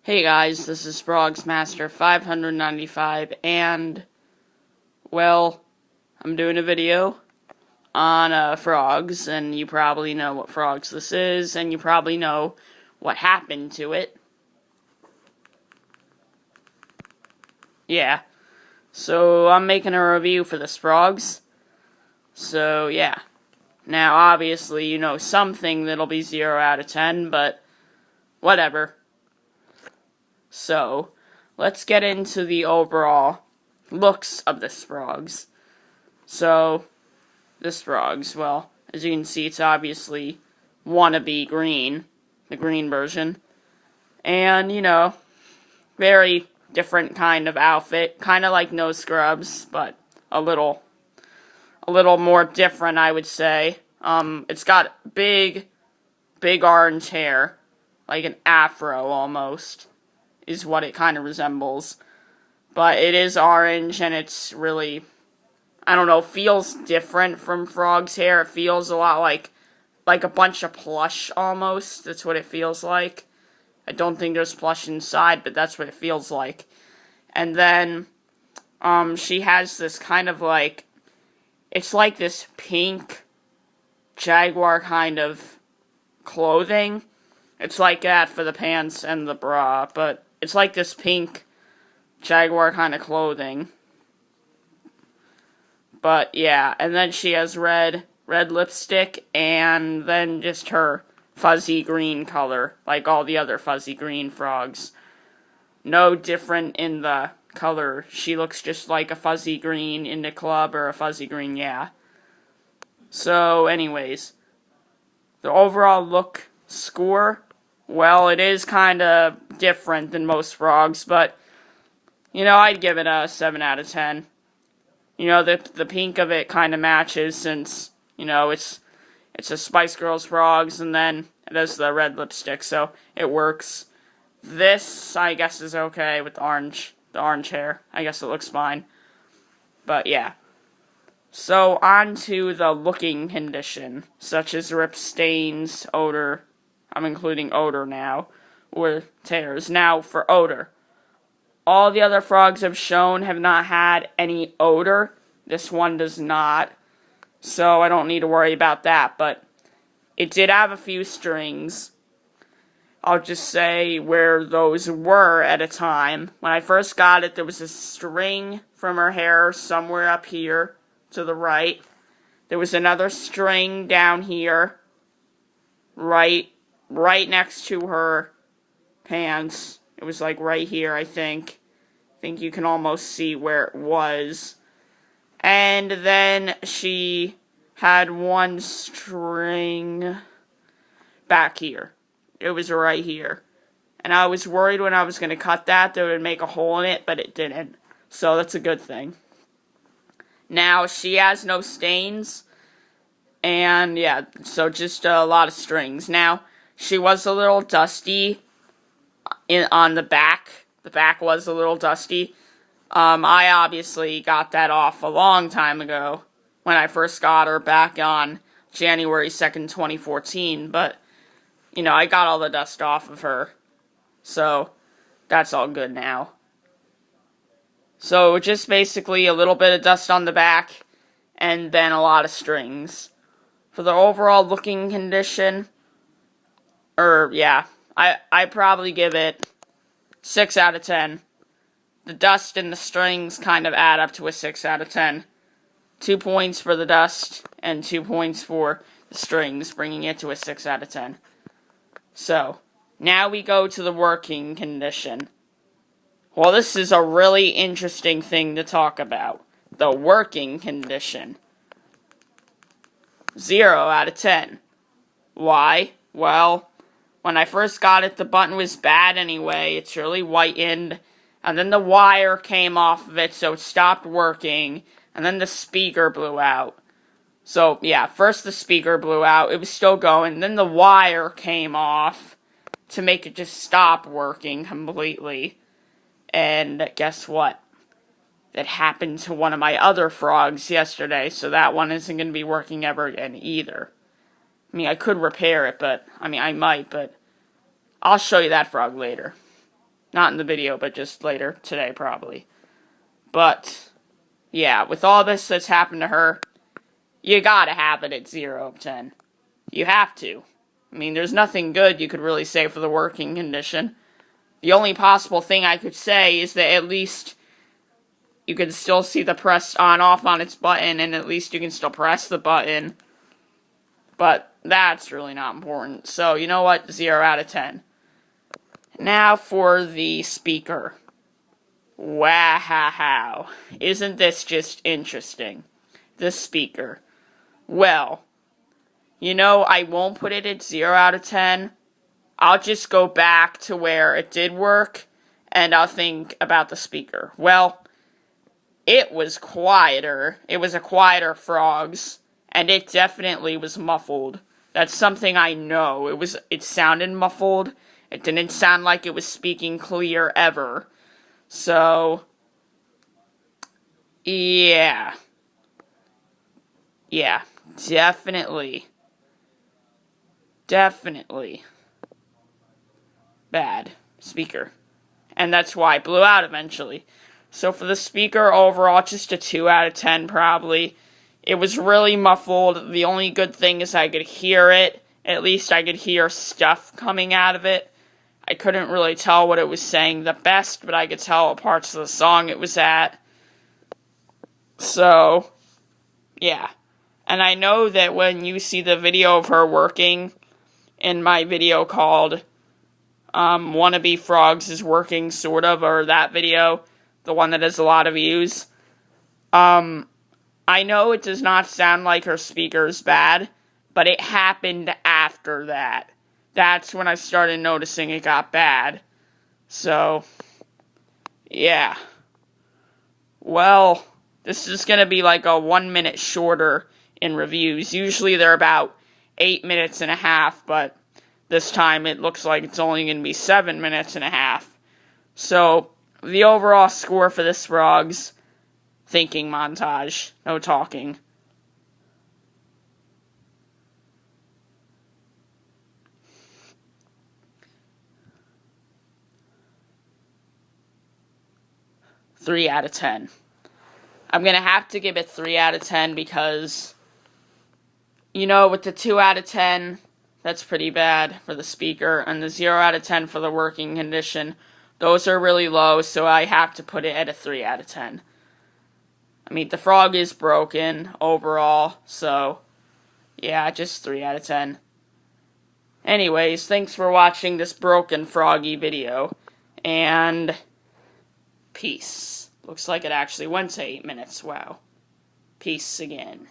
Hey guys, this is Frogz Master 595, and, well, I'm doing a video on Frogz, and you probably know what Frogz this is, and you probably know what happened to it. Yeah, so I'm making a review for this Frogz, so yeah. Now, obviously, you know something that'll be 0 out of 10, but whatever. So, let's get into the overall looks of this Frogz. So, this Frogz, well, as you can see, it's obviously Wannabe green, the green version. And, you know, very different kind of outfit, kind of like No Scrubs, but a little more different, I would say. It's got big orange hair, like an afro almost, is what it kind of resembles. But it is orange, and it's really, I don't know, feels different from Frog's hair. It feels a lot like a bunch of plush, almost. That's what it feels like. I don't think there's plush inside, but that's what it feels like. And then, she has this kind of like, it's like this pink jaguar kind of clothing. It's like that for the pants and the bra, but it's like this pink jaguar kind of clothing. But yeah, and then she has red lipstick, and then just her fuzzy green color, like all the other fuzzy green Frogz. No different in the color. She looks just like a fuzzy green in the club, or a fuzzy green, yeah. So, anyways, the overall look score, well, it is kind of different than most Frogz, but, you know, I'd give it a 7 out of 10. You know, the pink of it kind of matches, since, you know, it's a Spice Girls Frogz, and then it has the red lipstick, so it works. This, I guess, is okay with the orange hair. I guess it looks fine. But, yeah. So, on to the looking condition, such as rip, stains, odor. I'm including odor now, or tears. Now, for odor. All the other Frogz I've shown have not had any odor. This one does not, so I don't need to worry about that, but it did have a few strings. I'll just say where those were at a time. When I first got it, there was a string from her hair somewhere up here to the right. There was another string down here, right next to her pants. It was like right here, I think. I think you can almost see where it was. And then she had one string back here. It was right here. And I was worried when I was going to cut that it would make a hole in it, but it didn't. So that's a good thing. Now, she has no stains. And yeah, so just a lot of strings. Now, she was a little dusty on the back. The back was a little dusty. I obviously got that off a long time ago when I first got her back on January 2nd, 2014. But, you know, I got all the dust off of her. So, that's all good now. So, just basically a little bit of dust on the back, and then a lot of strings. For the overall looking condition, I probably give it 6 out of 10. The dust and the strings kind of add up to a 6 out of 10. 2 points for the dust, and 2 points for the strings, bringing it to a 6 out of 10. So, now we go to the working condition. Well, this is a really interesting thing to talk about. The working condition. 0 out of 10. Why? Well, when I first got it, the button was bad anyway. It's really whitened. And then the wire came off of it, so it stopped working. And then the speaker blew out. So, yeah, first the speaker blew out. It was still going. Then the wire came off to make it just stop working completely. And guess what? That happened to one of my other Frogz yesterday, so that one isn't going to be working ever again either. I mean, I could repair it, I might, but I'll show you that frog later. Not in the video, but just later today, probably. But, yeah, with all this that's happened to her, you gotta have it at 0 of 10. You have to. I mean, there's nothing good you could really say for the working condition. The only possible thing I could say is that at least you can still see the press on-off on its button, and at least you can still press the button. But that's really not important. So, you know what? 0 out of 10. Now for the speaker. Wow. Isn't this just interesting? The speaker. Well, you know, I won't put it at 0 out of 10. I'll just go back to where it did work, and I'll think about the speaker. Well, it was quieter. It was a quieter Frogz, and it definitely was muffled. That's something I know. It sounded muffled. It didn't sound like it was speaking clear ever. So, yeah. Yeah, definitely. Definitely. Bad speaker. And that's why it blew out eventually. So for the speaker, overall, just a 2 out of 10 probably. It was really muffled. The only good thing is I could hear it. At least I could hear stuff coming out of it. I couldn't really tell what it was saying the best, but I could tell what parts of the song it was at. So, yeah. And I know that when you see the video of her working in my video called Wannabe Frogz is Working, sort of, or that video, the one that has a lot of views, I know it does not sound like her speaker's bad, but it happened after that. That's when I started noticing it got bad. So, yeah. Well, this is going to be like a 1 minute shorter in reviews. Usually they're about 8 minutes and a half, but this time it looks like it's only going to be 7 minutes and a half. So, the overall score for this Frogz, thinking montage, no talking. Three out of 10. I'm going to have to give it 3 out of 10 because, you know, with the 2 out of 10, that's pretty bad for the speaker, and the 0 out of 10 for the working condition, those are really low, so I have to put it at a 3 out of 10. I mean, the frog is broken overall, so, yeah, just 3 out of 10. Anyways, thanks for watching this broken froggy video, and peace. Looks like it actually went to 8 minutes, wow. Peace again.